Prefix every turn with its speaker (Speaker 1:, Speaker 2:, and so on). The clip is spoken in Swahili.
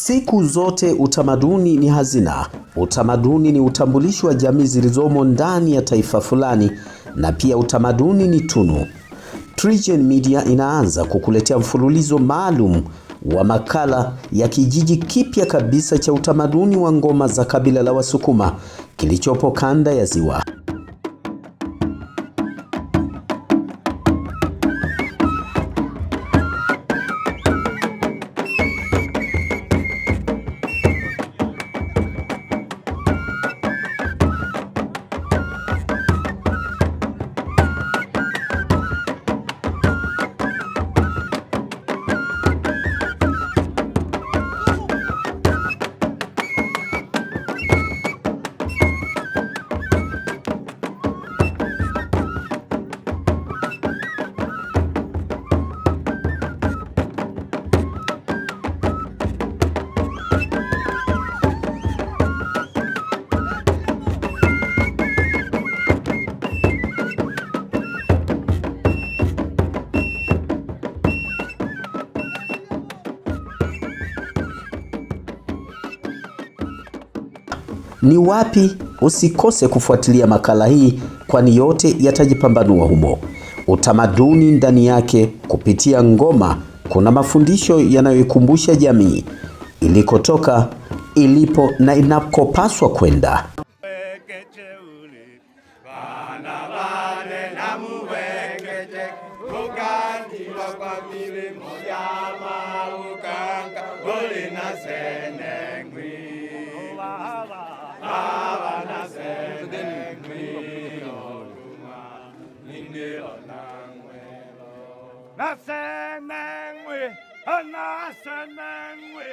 Speaker 1: Siku zote utamaduni ni hazina. Utamaduni ni utambulisho wa jamii zilizomo ndani ya taifa fulani, na pia utamaduni ni tunu. TriGen Media inaanza kukuletea mfululizo maalum wa makala ya kijiji kipya kabisa cha utamaduni wa ngoma za kabila la Wasukuma kilichopo kanda ya Ziwa. Ni wapi? Usikose kufuatilia makala hii, kwani yote yatajipambanua humo. Utamaduni ndani yake kupitia ngoma, kuna mafundisho yanayoikumbusha jamii ilikotoka, ilipo na inakopaswa kwenda.
Speaker 2: Nasenengwe, nasenengwe.